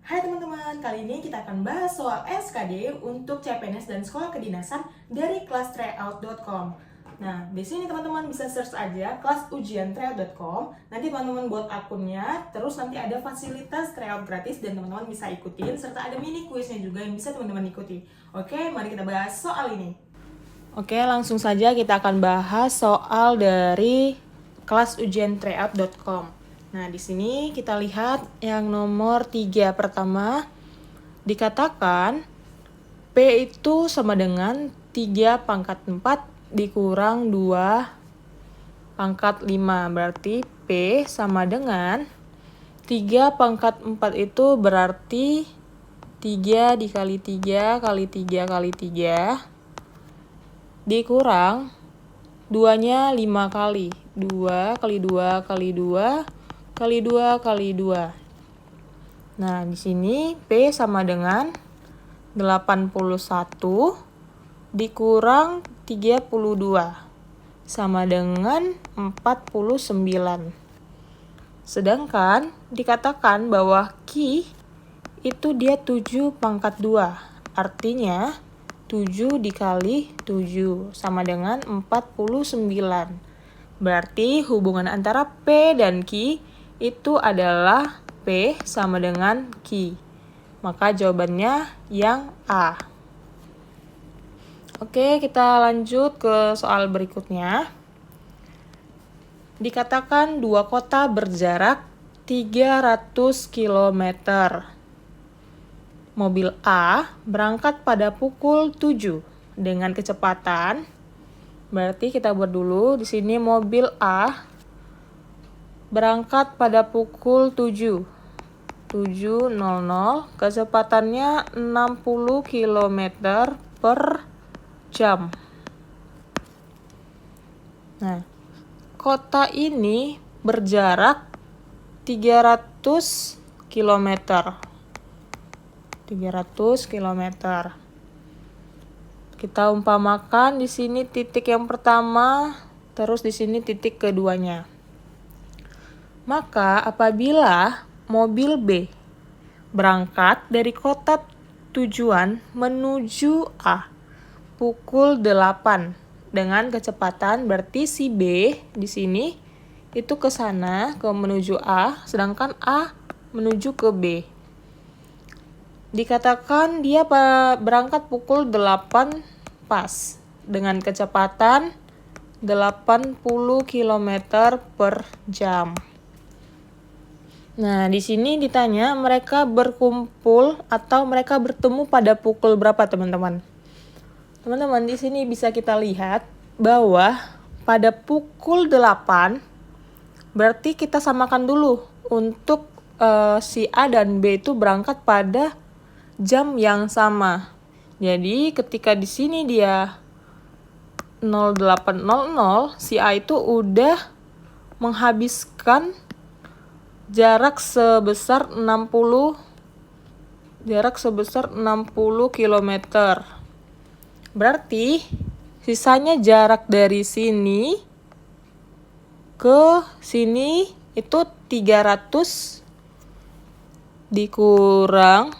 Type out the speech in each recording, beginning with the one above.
Hai teman-teman, kali ini kita akan bahas soal SKD untuk CPNS dan Sekolah Kedinasan dari kelas tryout.com. Nah, di sini teman-teman bisa search aja kelas ujian tryout.com. Nanti teman-teman buat akunnya, terus nanti ada fasilitas tryout gratis dan teman-teman bisa ikutin, serta ada mini kuisnya juga yang bisa teman-teman ikuti. Oke, mari kita bahas soal ini. Oke, langsung saja kita akan bahas soal dari kelas ujian tryout.com. Nah, di sini kita lihat yang nomor 3 pertama, dikatakan P itu sama dengan 3 pangkat 4 dikurang 2 pangkat 5. Berarti P sama dengan 3 pangkat 4 itu berarti 3 dikali 3 kali 3 kali 3 dikurang 2-nya 5 kali. 2 kali 2 kali 2 kali 2 kali 2. Nah, di sini P sama dengan 81 dikurang 32 sama dengan 49. Sedangkan dikatakan bahwa Q itu dia 7 pangkat 2. Artinya 7 dikali 7 sama dengan 49. Berarti hubungan antara P dan Q itu adalah P sama dengan Q. Maka jawabannya yang A. Oke, kita lanjut ke soal berikutnya. Dikatakan dua kota berjarak 300 km. Mobil A berangkat pada pukul 7 dengan kecepatan. Berarti kita buat dulu di sini mobil A berangkat pada pukul 7.00, kecepatannya 60 km per jam. Nah, kota ini berjarak 300 km. 300 km. Kita umpamakan di sini titik yang pertama, terus di sini titik keduanya. Maka apabila mobil B berangkat dari kota tujuan menuju A pukul 8 dengan kecepatan, berarti si B di sini itu ke sana, ke menuju A, sedangkan A menuju ke B. Dikatakan dia berangkat pukul 8 pas dengan kecepatan 80 km per jam. Nah, di sini ditanya mereka berkumpul atau mereka bertemu pada pukul berapa, teman-teman? Teman-teman, di sini bisa kita lihat bahwa pada pukul 8 berarti kita samakan dulu untuk si A dan B itu berangkat pada jam yang sama. Jadi, ketika di sini dia 08.00, si A itu udah menghabiskan jarak sebesar 60 km. Berarti sisanya jarak dari sini ke sini itu 300 dikurang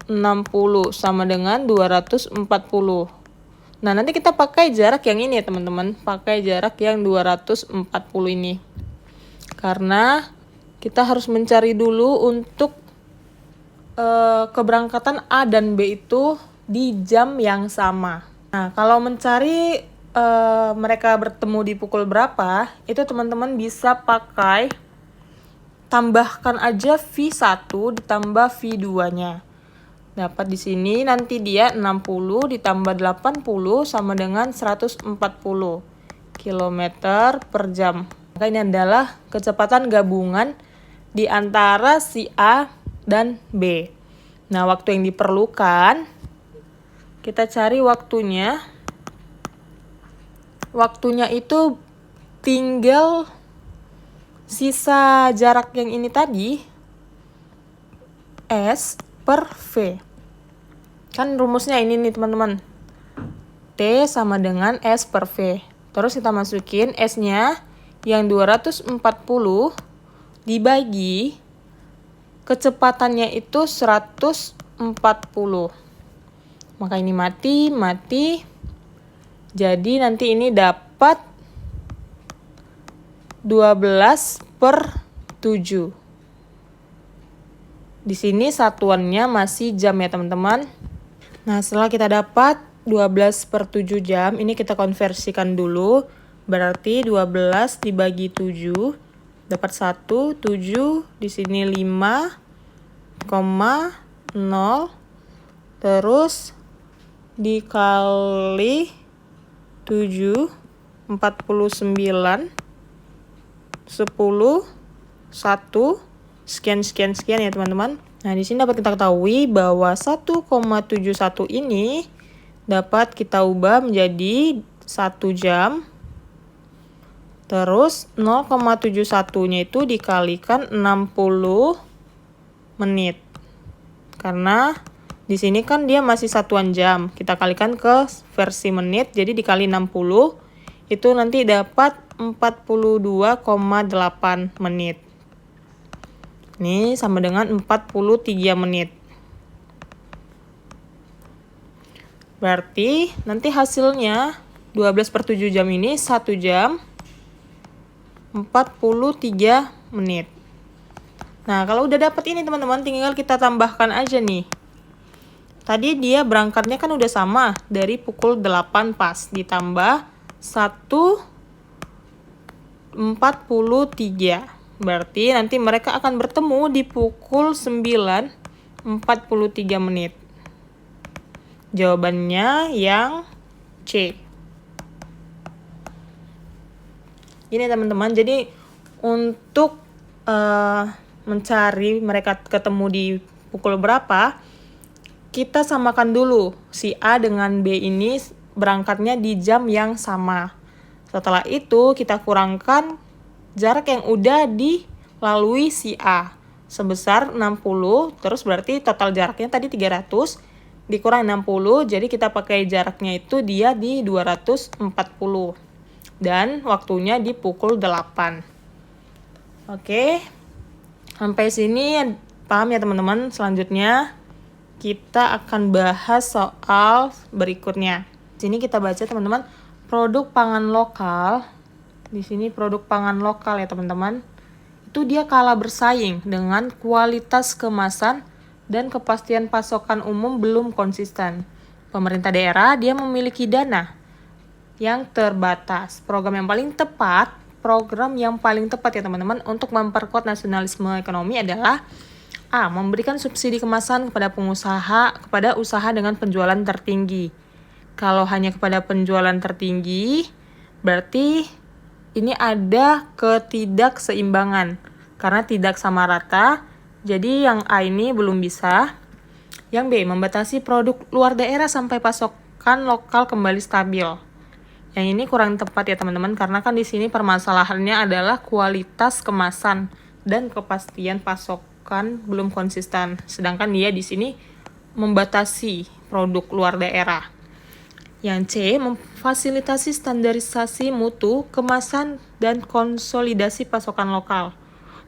60 sama dengan 240. Nah, nanti kita pakai jarak yang ini ya, teman-teman. Pakai jarak yang 240 ini. Karena kita harus mencari dulu untuk keberangkatan A dan B itu di jam yang sama. Nah, kalau mencari mereka bertemu di pukul berapa, itu teman-teman bisa pakai tambahkan aja V1 ditambah V2-nya. Dapat di sini nanti dia 60 ditambah 80 sama dengan 140 km per jam. Maka ini adalah kecepatan gabungan di antara si A dan B. Nah, waktu yang diperlukan, kita cari waktunya. Waktunya itu tinggal sisa jarak yang ini tadi, S per V. Kan rumusnya ini nih, teman-teman. T sama dengan S per V. Terus kita masukin S-nya yang 240 dibagi kecepatannya itu 140. Maka ini mati. Jadi nanti ini dapat 12/7. Di sini satuannya masih jam ya teman-teman. Nah, setelah kita dapat 12/7 jam, ini kita konversikan dulu. Berarti 12 dibagi 7 dapat 1, 7, di sini 5,0, terus dikali 7, 49, 10, 1, sekian ya teman-teman. Nah, di sini dapat kita ketahui bahwa 1,71 ini dapat kita ubah menjadi 1 jam. Terus 0,71-nya itu dikalikan 60 menit. Karena di sini kan dia masih satuan jam. Kita kalikan ke versi menit, jadi dikali 60 itu nanti dapat 42,8 menit. Ini sama dengan 43 menit. Berarti nanti hasilnya 12/7 jam ini 1 jam 43 menit. Nah, kalau udah dapat ini teman-teman, tinggal kita tambahkan aja nih. Tadi dia berangkatnya kan udah sama, dari pukul 8 pas, ditambah 1:43. Berarti nanti mereka akan bertemu di pukul 9:43 menit. Jawabannya yang C. Ini teman-teman, jadi untuk mencari mereka ketemu di pukul berapa, kita samakan dulu si A dengan B ini berangkatnya di jam yang sama. Setelah itu kita kurangkan jarak yang udah dilalui si A sebesar 60, terus berarti total jaraknya tadi 300 dikurang 60, jadi kita pakai jaraknya itu dia di 240 dan waktunya di pukul 8. Oke, sampai sini paham ya teman-teman. Selanjutnya kita akan bahas soal berikutnya. Di sini kita baca teman-teman, produk pangan lokal. Di sini produk pangan lokal ya teman-teman. Itu dia kalah bersaing dengan kualitas kemasan dan kepastian pasokan umum belum konsisten. Pemerintah daerah dia memiliki dana yang terbatas. Program yang paling tepat ya teman-teman untuk memperkuat nasionalisme ekonomi adalah A. Memberikan subsidi kemasan kepada kepada usaha dengan penjualan tertinggi. Kalau hanya kepada penjualan tertinggi, berarti ini ada ketidakseimbangan karena tidak sama rata. Jadi yang A ini belum bisa. Yang B, membatasi produk luar daerah sampai pasokan lokal kembali stabil. Yang ini kurang tepat ya teman-teman, karena kan di sini permasalahannya adalah kualitas kemasan dan kepastian pasokan belum konsisten. Sedangkan dia di sini membatasi produk luar daerah. Yang C, memfasilitasi standarisasi mutu, kemasan, dan konsolidasi pasokan lokal.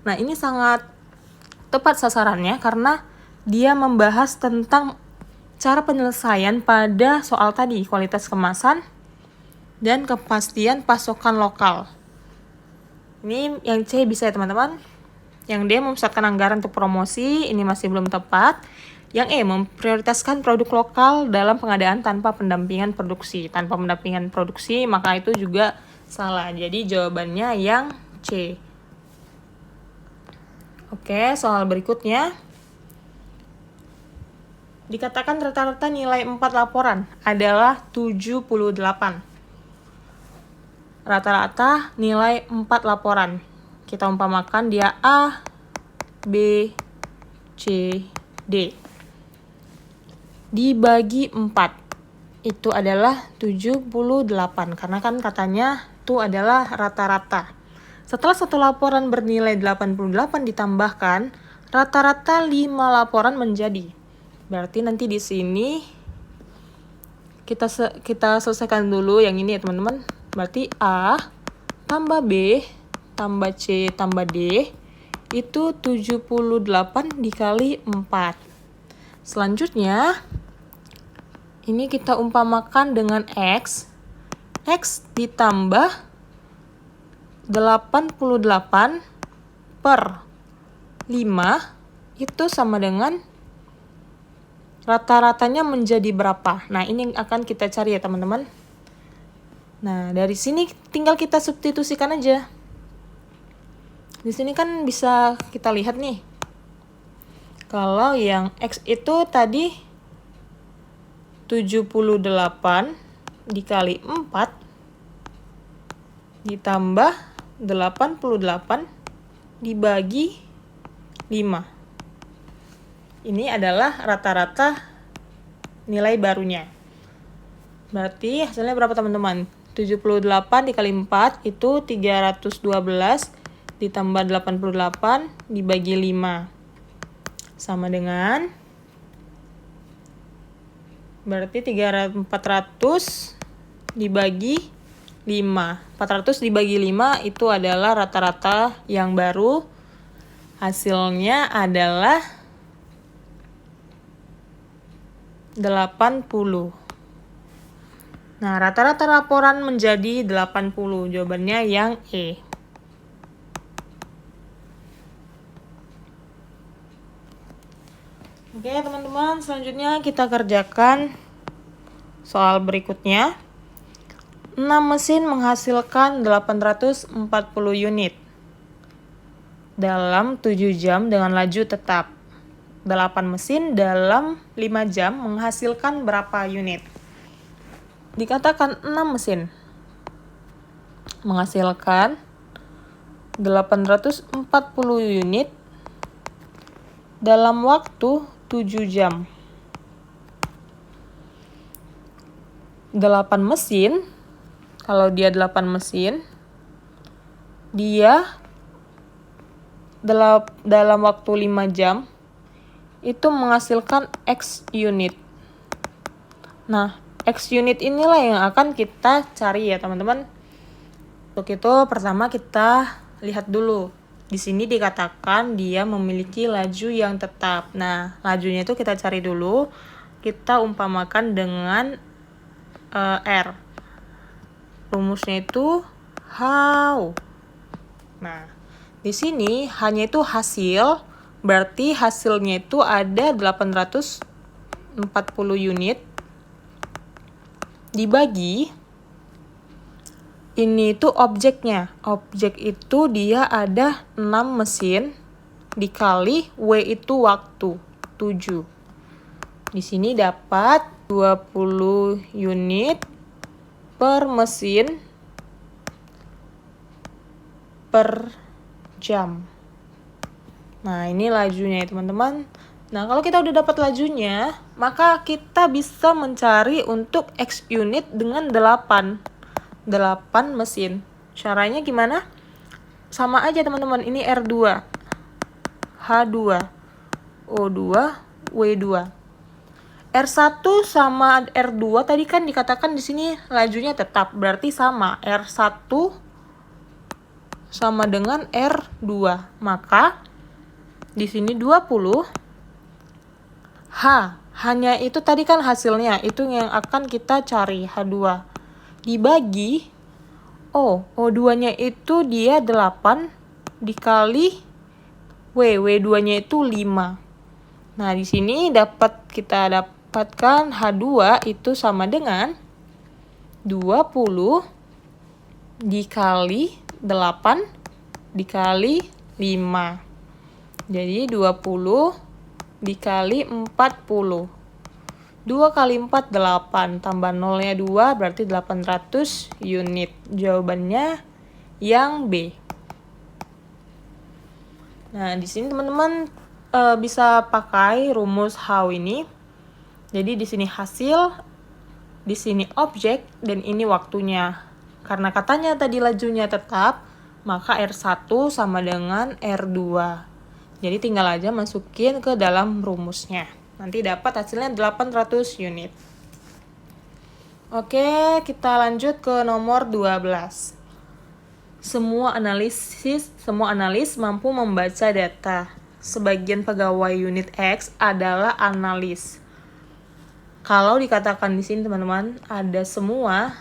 Nah, ini sangat tepat sasarannya karena dia membahas tentang cara penyelesaian pada soal tadi, kualitas kemasan dan kepastian pasokan lokal. Ini yang C bisa ya teman-teman. Yang D, memusatkan anggaran untuk promosi, ini masih belum tepat. Yang E, memprioritaskan produk lokal dalam pengadaan tanpa pendampingan produksi. Tanpa pendampingan produksi, maka itu juga salah. Jadi jawabannya yang C. Oke, soal berikutnya. Dikatakan rata-rata nilai 4 laporan adalah 78. Rata-rata nilai 4 laporan. Kita umpamakan dia A, B, C, D. Dibagi 4 itu adalah 78 karena kan katanya itu adalah rata-rata. Setelah satu laporan bernilai 88 ditambahkan rata-rata 5 laporan menjadi. Berarti nanti di sini kita selesaikan dulu yang ini ya teman-teman. Berarti A tambah B tambah C tambah D itu 78 dikali 4. Selanjutnya, ini kita umpamakan dengan X. X ditambah 88 per 5 itu sama dengan rata-ratanya menjadi berapa? Nah, ini yang akan kita cari ya teman-teman. Nah, dari sini tinggal kita substitusikan aja. Di sini kan bisa kita lihat nih. Kalau yang X itu tadi 78 dikali 4 ditambah 88 dibagi 5. Ini adalah rata-rata nilai barunya. Berarti hasilnya berapa teman-teman? 78 dikali 4 itu 312 ditambah 88 dibagi 5. Sama dengan berarti 400 dibagi 5. 400 dibagi 5 itu adalah rata-rata yang baru. Hasilnya adalah 80. Nah, rata-rata laporan menjadi 80. Jawabannya yang E. Oke, teman-teman, selanjutnya kita kerjakan soal berikutnya. 6 mesin menghasilkan 840 unit dalam 7 jam dengan laju tetap. 8 mesin dalam 5 jam menghasilkan berapa unit? Dikatakan 6 mesin menghasilkan 840 unit dalam waktu 7 jam. 8 mesin, kalau dia 8 mesin, dia dalam waktu 5 jam itu menghasilkan X unit. Nah, X unit inilah yang akan kita cari ya teman-teman. Untuk itu pertama kita lihat dulu. Di sini dikatakan dia memiliki laju yang tetap. Nah, lajunya itu kita cari dulu. Kita umpamakan dengan R. Rumusnya itu how. Nah, di sini hanya itu hasil, berarti hasilnya itu ada 840 unit dibagi ini itu objeknya. Objek itu dia ada 6 mesin dikali W itu waktu 7. Di sini dapat 20 unit per mesin per jam. Nah, ini lajunya ya teman-teman. Nah, kalau kita udah dapat lajunya, maka kita bisa mencari untuk X unit dengan 8 mesin. Caranya gimana? Sama aja teman-teman, ini R2, H2, O2, W2. R1 sama R2 tadi kan dikatakan di sini lajunya tetap, berarti sama. R1 sama dengan R2. Maka di sini 20 H, hanya itu tadi kan hasilnya, itu yang akan kita cari H2. Dibagi O, O2-nya itu dia 8 dikali W2-nya itu 5. Nah, di sini kita dapatkan H2 itu sama dengan 20 dikali 8 dikali 5. Jadi 20 dikali 40. 2 kali 4, 8. Tambah 0-nya 2, berarti 800 unit. Jawabannya yang B. Nah, di sini teman-teman bisa pakai rumus how ini. Jadi di sini hasil, di sini objek, dan ini waktunya. Karena katanya tadi lajunya tetap, maka R1 sama dengan R2. Jadi tinggal aja masukin ke dalam rumusnya. Nanti dapat hasilnya 800 unit. Oke, kita lanjut ke nomor 12. Semua analis mampu membaca data. Sebagian pegawai unit X adalah analis. Kalau dikatakan di sini teman-teman ada semua,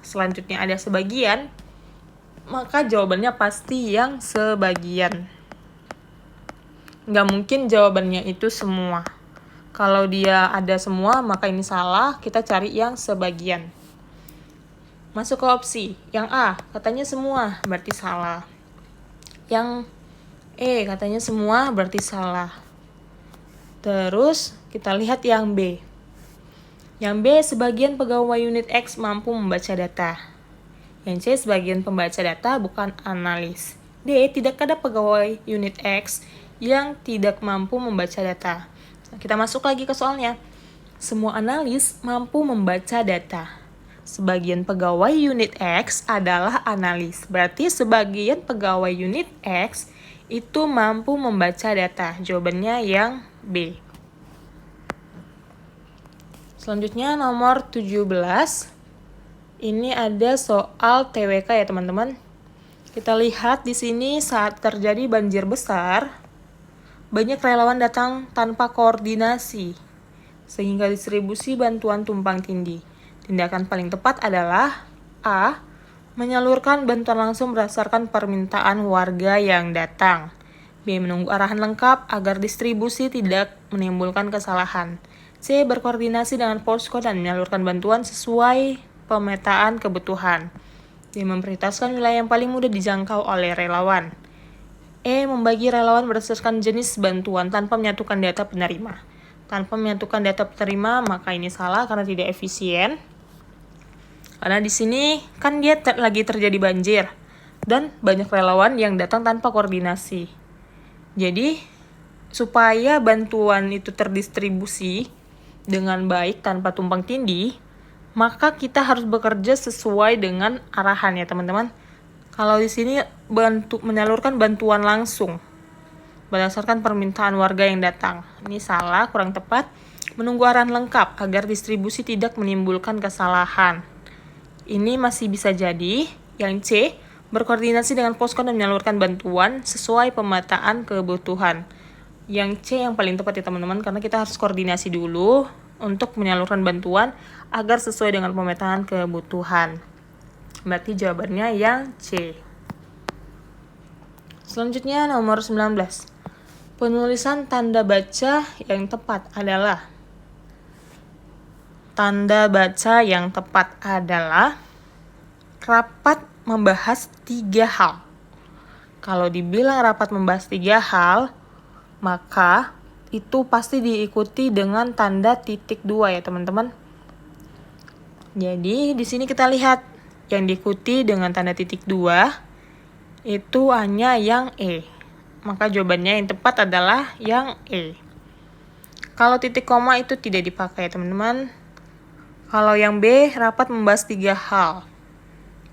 selanjutnya ada sebagian, maka jawabannya pasti yang sebagian. Nggak mungkin jawabannya itu semua. Kalau dia ada semua, maka ini salah, kita cari yang sebagian. Masuk ke opsi. Yang A, katanya semua, berarti salah. Yang E, katanya semua, berarti salah. Terus, kita lihat yang B. Yang B, sebagian pegawai unit X mampu membaca data. Yang C, sebagian pembaca data bukan analis. D, tidak ada pegawai unit X yang tidak mampu membaca data. Nah, kita masuk lagi ke soalnya. Semua analis mampu membaca data. Sebagian pegawai unit X adalah analis. Berarti sebagian pegawai unit X itu mampu membaca data. Jawabannya yang B. Selanjutnya nomor 17. Ini ada soal TWK ya teman-teman. Kita lihat di sini saat terjadi banjir besar, banyak relawan datang tanpa koordinasi, sehingga distribusi bantuan tumpang tindih. Tindakan paling tepat adalah A. Menyalurkan bantuan langsung berdasarkan permintaan warga yang datang. B. Menunggu arahan lengkap agar distribusi tidak menimbulkan kesalahan. C. Berkoordinasi dengan posko dan menyalurkan bantuan sesuai pemetaan kebutuhan. D. Memprioritaskan wilayah yang paling mudah dijangkau oleh relawan. E. Membagi relawan berdasarkan jenis bantuan tanpa menyatukan data penerima. Tanpa menyatukan data penerima, maka ini salah karena tidak efisien. Karena di sini kan dia lagi terjadi banjir dan banyak relawan yang datang tanpa koordinasi. Jadi supaya bantuan itu terdistribusi dengan baik tanpa tumpang tindih, maka kita harus bekerja sesuai dengan arahan ya teman-teman. Kalau di sini menyalurkan bantuan langsung berdasarkan permintaan warga yang datang. Ini salah, kurang tepat. Menunggu arahan lengkap agar distribusi tidak menimbulkan kesalahan. Ini masih bisa jadi. Yang C, berkoordinasi dengan posko dan menyalurkan bantuan sesuai pemetaan kebutuhan. Yang C yang paling tepat ya teman-teman, karena kita harus koordinasi dulu untuk menyalurkan bantuan agar sesuai dengan pemetaan kebutuhan. Berarti jawabannya yang C. Selanjutnya nomor 19. Penulisan tanda baca yang tepat adalah. Tanda baca yang tepat adalah rapat membahas 3 hal. Kalau dibilang rapat membahas 3 hal, maka itu pasti diikuti dengan tanda titik 2 ya teman-teman. Jadi di sini kita lihat yang diikuti dengan tanda titik 2 itu hanya yang E. Maka jawabannya yang tepat adalah yang E. Kalau titik koma itu tidak dipakai teman-teman. Kalau yang B, rapat membahas 3 hal,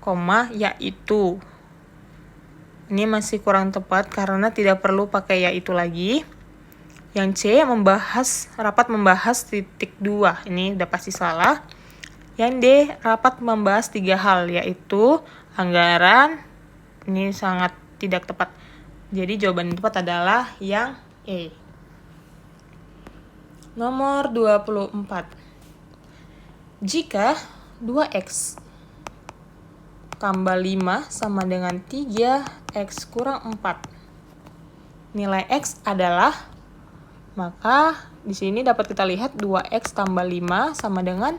koma, yaitu. Ini masih kurang tepat karena tidak perlu pakai yaitu lagi. Yang C, rapat membahas titik 2. Ini udah pasti salah. Yang D, rapat membahas 3 hal, yaitu anggaran. Ini sangat tidak tepat. Jadi jawaban yang tepat adalah yang E. Nomor 24. Jika 2x tambah 5 sama dengan 3x kurang 4, nilai x adalah, maka di sini dapat kita lihat 2x tambah 5 sama dengan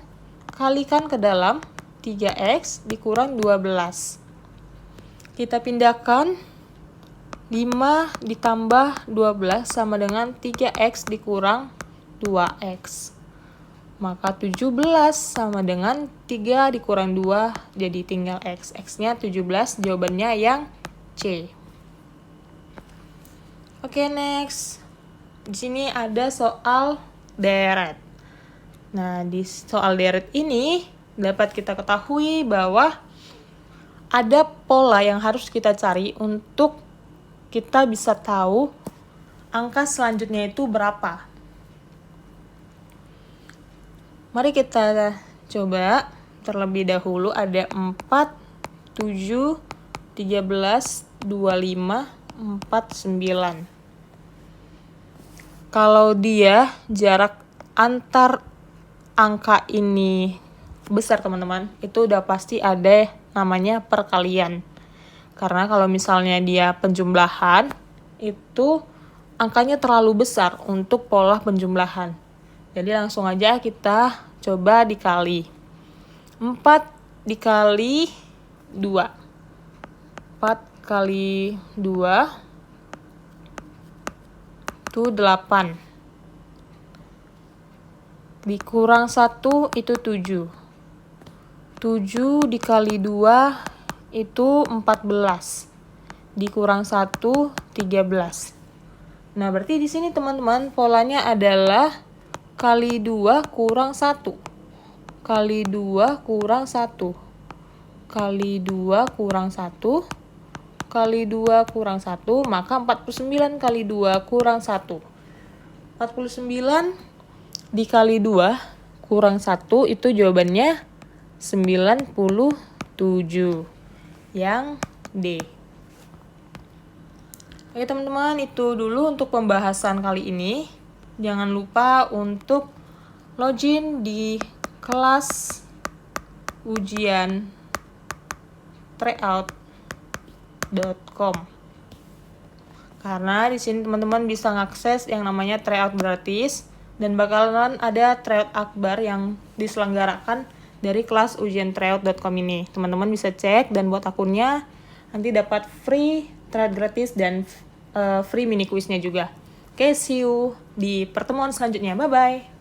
kalikan ke dalam 3x dikurang 12. Kita pindahkan 5 ditambah 12 sama dengan 3x dikurang 2x. Maka 17 sama dengan 3 dikurang 2, jadi tinggal x. X-nya 17, jawabannya yang C. Oke, next. Di sini ada soal deret. Nah, di soal deret ini dapat kita ketahui bahwa ada pola yang harus kita cari untuk kita bisa tahu angka selanjutnya itu berapa. Mari kita coba terlebih dahulu ada 4, 7, 13, 25, 49. Kalau dia jarak antar angka ini besar teman-teman, itu udah pasti ada namanya perkalian. Karena kalau misalnya dia penjumlahan, itu angkanya terlalu besar untuk pola penjumlahan. Jadi langsung aja kita coba dikali. 4 dikali 2. 4 kali 2 itu 8. Dikurang 1 itu 7. 7 dikali 2 itu 14. Dikurang 1, 13. Nah, berarti di sini teman-teman polanya adalah kali 2 kurang 1. Kali 2 kurang 1. Kali 2 kurang 1. Kali 2 kurang 1, maka 49 kali 2 kurang 1. 49 dikali 2 kurang 1 itu jawabannya 97. Yang D. Oke teman-teman, itu dulu untuk pembahasan kali ini. Jangan lupa untuk login di kelas ujian tryout.com. Karena di sini teman-teman bisa mengakses yang namanya tryout gratis dan bakalan ada tryout akbar yang diselenggarakan dari kelas ujian tryout.com ini. Teman-teman bisa cek dan buat akunnya, nanti dapat free tryout gratis dan free mini quiznya juga. Oke, see you di pertemuan selanjutnya. Bye-bye.